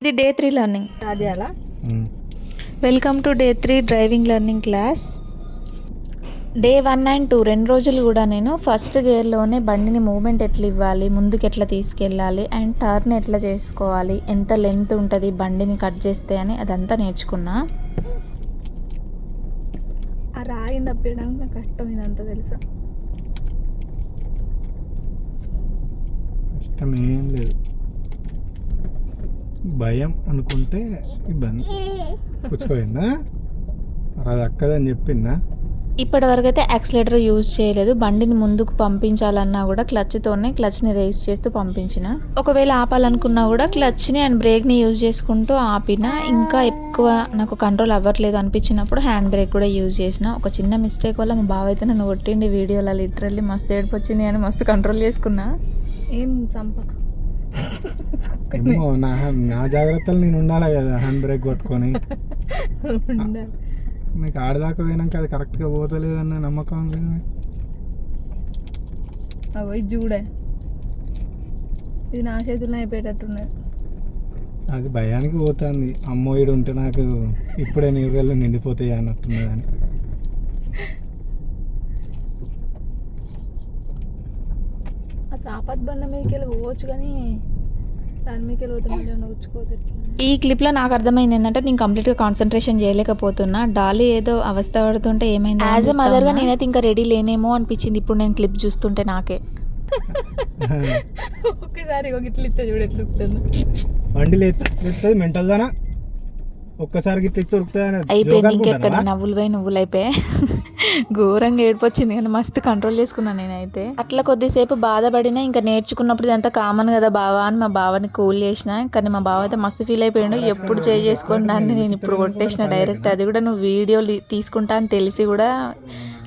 ఇది day 3 learning start చేయాలా? Welcome to day 3 driving learning class. Day 1 and 2 2 రోజులు కూడా నేను ఫస్ట్ గేర్లోనే బండిని మూవ్మెంట్ ఎట్లా ఇవ్వాలి, ముందుకు ఎట్లా తీసుకెళ్ళాలి అండ్ టర్న్ ఎట్లా చేసుకోవాలి, ఎంత లెంత్ ఉంటుంది బండిని కట్ చేస్తే అని అదంతా నేర్చుకున్నా. ఆ రాయిని తప్పేయడానికి నాకు కష్టం, ఇదంతా తెలుసా? కష్టం ఏం లేదు, భయం అనుకుంటే ఇబ్బంది. కూర్చోయిందా అది అక్కదని చెప్పిందా? ఇప్పటివరకు అయితే యాక్సిలేటర్ యూజ్ చేయలేదు. బండిని ముందుకు పంపించాలన్నా కూడా క్లచ్ని రేస్ చేస్తూ పంపించిన. ఒకవేళ ఆపాలనుకున్నా కూడా క్లచ్ని అండ్ బ్రేక్ని యూజ్ చేసుకుంటూ ఆపిన. ఇంకా ఎక్కువ నాకు కంట్రోల్ అవ్వట్లేదు అనిపించినప్పుడు హ్యాండ్ బ్రేక్ కూడా యూజ్ చేసిన. ఒక చిన్న మిస్టేక్ వల్ల మా బావ అయితే నన్ను కొట్టిండి వీడియోలో. లిటరల్లీ మస్తు ఏడుపు వచ్చింది అని మస్తు కంట్రోల్ చేసుకున్నా. ఏం చంప ఏమో నా జాగ్రత్తలు నేను ఉండాలి కదా, హ్యాండ్ బ్రేక్ కొట్టుకొని. నీకు ఆడదాకా పోయినాక అది కరెక్ట్గా పోతలేదన్న నమ్మకం ఉంది. అవి చూడే, ఇది నా చేతుల్లో అయిపోయేటట్టున్నది. అది భయానికి పోతుంది. అమ్మో ఈడు ఉంటే నాకు ఇప్పుడే నీళ్ళు నిండిపోతాయి అన్నట్టున్నది అని. ఆ సాపత్ బండ మీదకి వెళ్ళి పోవచ్చు, కానీ దాని మీదకి వెళ్ళి పోతే మళ్ళీ ఏమన్నా ఉచ్చుకోవచ్చు. ఈ క్లిప్లో నాకు అర్థమైంది ఏంటంటే నేను కంప్లీట్గా కాన్సన్ట్రేషన్ చేయలేకపోతున్నా. డాలీ ఏదో అవస్థ పడుతుంటే ఏమైంది, యాజ్ ఎ మదర్గా నేనైతే ఇంకా రెడీ లేనేమో అనిపించింది ఇప్పుడు నేను క్లిప్ చూస్తుంటే నాకే. ఒక్కసారి ఒక ఇట్లా ఇస్తే చూడు ఎట్లా ఉరుకుతుందో. బండి లేస్తుంది మెంటల్ దానా, ఒక్కసారి గిట్ల ఉరుకుతుంది. అయిపోయింది, ఇంకెక్కడ నవ్వులు నువ్వులు అయిపోయాయి. ఘోరంగా ఏడిపోచ్చింది కానీ మస్తు కంట్రోల్ చేసుకున్నాను నేనైతే. అట్లా కొద్దిసేపు బాధపడినా ఇంకా నేర్చుకున్నప్పుడు ఇదంతా కామన్ కదా బావా అని మా బావని కూల్ చేసిన. కానీ మా బావ అయితే మస్తు ఫీల్ అయిపోయాడు. ఎప్పుడు చేసుకొని దాన్ని నేను ఇప్పుడు కొట్టేసిన డైరెక్ట్. అది కూడా నువ్వు వీడియో తీసుకుంటా అని తెలిసి కూడా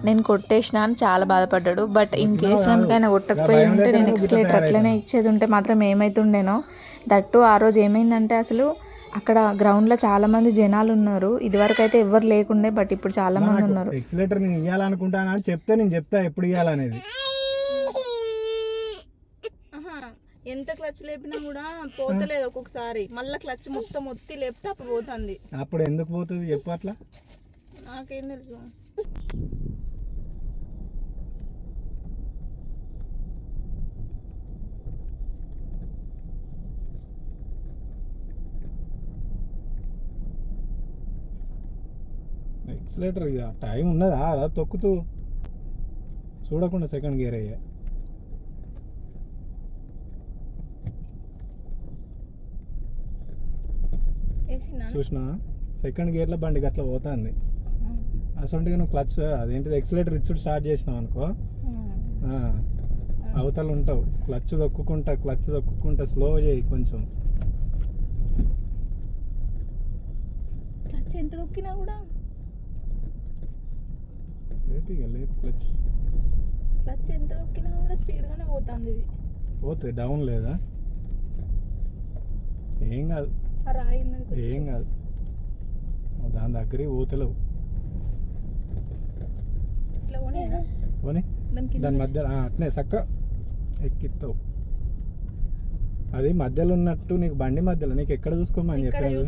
నేను కొట్టేసిన అని చాలా బాధపడ్డాడు. బట్ ఇన్ కేస్ కనుక ఆయన కొట్టకపోయి ఉంటే నేను ఎక్స్లేటర్ అట్లనే ఇచ్చేది ఉంటే మాత్రం ఏమైతుండేనో. దట్టు ఆ రోజు ఏమైందంటే అసలు అక్కడ గ్రౌండ్లో చాలా మంది జనాలు ఉన్నారు. ఇదివరకు అయితే ఎవరు లేకుండే, బట్ ఇప్పుడు చాలా మంది ఉన్నారు. ఎక్సిలేటర్ నేను ఇవ్వాలనుకుంటాను అని చెప్తే నేను చెప్తా ఎప్పుడు ఇవ్వాలనేది. ఎంత క్లచ్ లేపినా కూడా పోతలేదు ఒక్కొక్కసారి. మళ్ళీ క్లచ్ మొత్తం ఒత్తి లేపితే అప్పుడు పోతుంది. అప్పుడు ఎందుకు పోతుంది చెప్పు అట్లా? నాకేం తెలుసు. ఎక్సిలేటర్ ఇక టైం ఉన్నదా అలా తొక్కుతూ చూడకుండా సెకండ్ గేర్ అయ్యా. చూసినా సెకండ్ గేర్లో బండి గట్లా పోతుంది. అసలు నువ్వు క్లచ్ అదేంటిది ఎక్సిలేటర్ ఇచ్చుడు స్టార్ట్ చేసినావు అనుకో, అవతల ఉంటావు. క్లచ్ దొక్కుకుంటా స్లో చేయి కొంచెం. క్లచ్ ఎంత దొక్కినా కూడా లేపు క్లచ్ ఎంత దొక్కినా కూడా స్పీడ్గానే పోతుంది. ఇది పోతే డౌన్ లేదా? ఏం కాదు, ఏం కాదు. దాని దగ్గరికి పోతలేవు. పోనీ దాని మధ్యలో అట్నే చక్క ఎక్కిస్తావు. అది మధ్యలో ఉన్నట్టు నీకు బండి మధ్యలో నీకు ఎక్కడ చూసుకోమని చెప్పాను.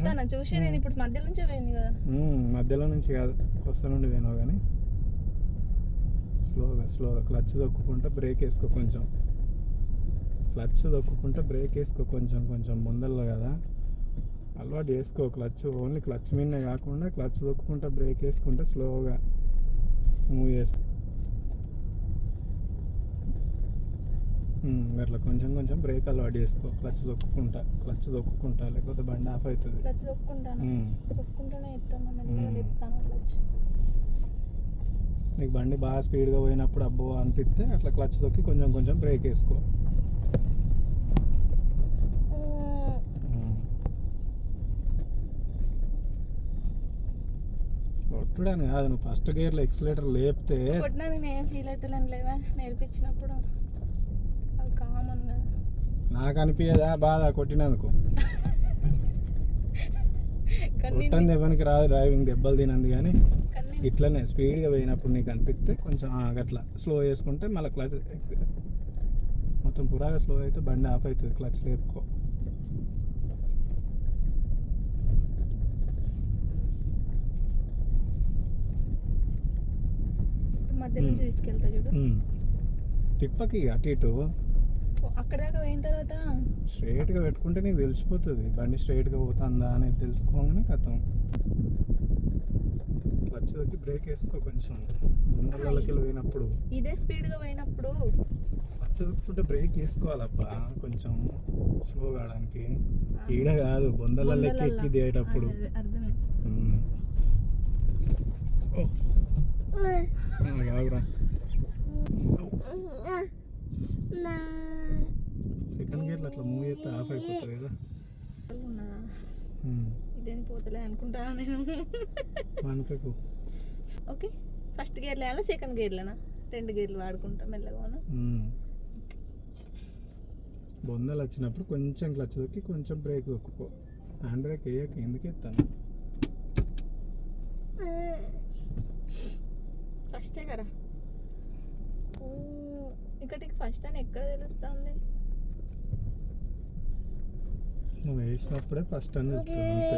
మధ్యలో నుంచి కాదు, కొత్త నుండి పోయినావు. కానీ స్లోగా క్లచ్ దొక్కుకుంటా బ్రేక్ వేసుకో కొంచెం. కొంచెం ముందల్లో కదా అలవాటు చేసుకో. క్లచ్ ఓన్లీ క్లచ్ మీదనే కాకుండా క్లచ్ దొక్కుకుంటా బ్రేక్ వేసుకుంటే స్లోగా మూవ్ చేసుకో. అట్లా కొంచెం బ్రేక్ అలవాటు చేసుకో. క్లచ్ దొక్కుకుంటా లేకపోతే బండి ఆఫ్ అవుతుంది. నీకు బండి బాగా స్పీడ్గా పోయినప్పుడు అబ్బో అనిపిస్తే అట్లా క్లచ్ దొక్కి కొంచెం బ్రేక్ వేసుకో. కొట్టడానికి కాదు, నువ్వు ఫస్ట్ గేర్లో ఎక్సిలేటర్ లేపితే నేర్పించినప్పుడు నాకు అనిపించదా బాధ కొట్టినందుకు? కొట్టంది ఎవరికి రాదు డ్రైవింగ్, దెబ్బలు తినంది. కానీ ఇట్లనే స్పీడ్గా పోయినప్పుడు నీకు అనిపిస్తే కొంచెం అట్లా స్లో చేసుకుంటే మళ్ళీ క్లచ్ మొత్తం పురాగా స్లో అయితే బండి ఆఫ్ అవుతుంది. క్లచ్ లేపుకో. మధ్య నుంచి తీసుకెళ్తా చూడు. తిప్పకి అటు ఇటు అక్కడ దాకా పోయిన తర్వాత స్ట్రైట్గా పెట్టుకుంటే నీకు తెలిసిపోతుంది బండి స్ట్రైట్గా పోతుందా అనేది తెలుసుకోగానే కథం. క్లచ్ దొరికి బ్రేక్ వేసుకో కొంచెం. 100 పోయినప్పుడు ఇదే స్పీడ్గా పోయినప్పుడు క్లచ్ దొరుకుంటే బ్రేక్ వేసుకోవాలబ్బా కొంచెం స్లోగా ఆడడానికి. ఈడ కాదు బొందలకి ఎక్కి దిగేటప్పుడు. అర్థమే. కాదురా సెకండ్ గేర్లో అట్లా మూవ్ చేస్తే ఆఫ్ అయిపోతుంది కదా. ఇదేం పోతలే అనుకుంటాను నేను. మనకు ఓకే, ఫస్ట్ గేర్లో వేయాలా సెకండ్ గేర్లోనా? 2 గేర్లు వాడుకుంటా మెల్లగా. బొందలు వచ్చినప్పుడు కొంచెం క్లచ్ దొక్కి కొంచెం బ్రేక్ దొక్కుకో. హ్యాండ్ బ్రేక్ వేయక ఎందుకు ఎత్తాను. ఫస్టే కదా ఇక్కడికి ఫస్ట్ అని ఎక్కడ తెలుస్తుంది? నువ్వు వేసినప్పుడే ఫస్ట్ అని చెప్తాను అంతే.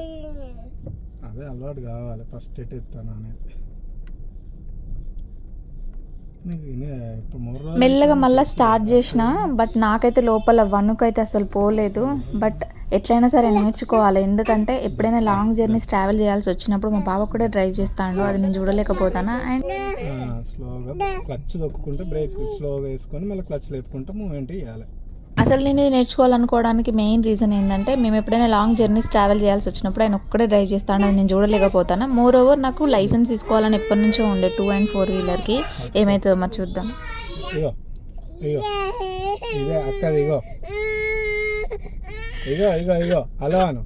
అదే అలవాటు కావాలి ఫస్ట్ ఎట్ ఎత్తాను అనేది. మెల్లగా మళ్ళీ స్టార్ట్ చేసిన, బట్ నాకైతే లోపల వణుకైతే అసలు పోలేదు. బట్ ఎట్లయినా సరే నేర్చుకోవాలి, ఎందుకంటే ఎప్పుడైనా లాంగ్ జర్నీస్ ట్రావెల్ చేయాల్సి వచ్చినప్పుడు మా బావ కూడా డ్రైవ్ చేస్తాడు, అది నేను చూడలేకపోతాను. అండ్ స్లోగా క్లచ్ దొక్కుంటే బ్రేక్ స్లోగా వేసుకొని మళ్ళీ క్లచ్ లేపుకుంటే మూమెంట్ ఇవ్వాలి. అసలు నేను ఇది నేర్చుకోవాలనుకోవడానికి మెయిన్ రీజన్ ఏంటంటే, మేము ఎప్పుడైనా లాంగ్ జర్నీస్ ట్రావెల్ చేయాల్సి వచ్చినప్పుడు ఆయన ఒక్కడే డ్రైవ్ చేస్తాను, అది నేను చూడలేకపోతాను. మోర్ ఓవర్ నాకు లైసెన్స్ తీసుకోవాలని ఎప్పటి నుంచో ఉండే 2 and 4 వీలర్కి. ఏమవుతుందో మరి చూద్దాం. ఇగో ఇగో ఇదే అక్కది. ఇగో ఇగో ఇగో ఇగో అలా అను.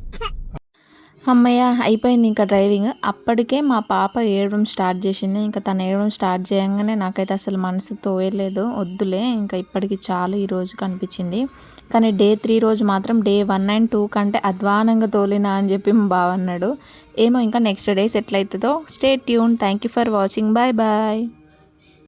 అమ్మయ్య అయిపోయింది ఇంకా డ్రైవింగ్. అప్పటికే మా పాప ఏడవడం స్టార్ట్ చేసింది. ఇంకా తను ఏడవడం స్టార్ట్ చేయగానే నాకైతే అసలు మనసు తోయలేదు, వద్దులే ఇంకా ఇప్పటికి చాలు ఈ రోజు కనిపించింది. కానీ డే 3 రోజు మాత్రం డే 1 and 2 కంటే అధ్వానంగా తోలినా అని చెప్పి మా బావ అన్నాడు. ఏమో ఇంకా నెక్స్ట్ డేస్ ఎట్లయితుందో. Stay tune. Thank you for watching. Bye bye.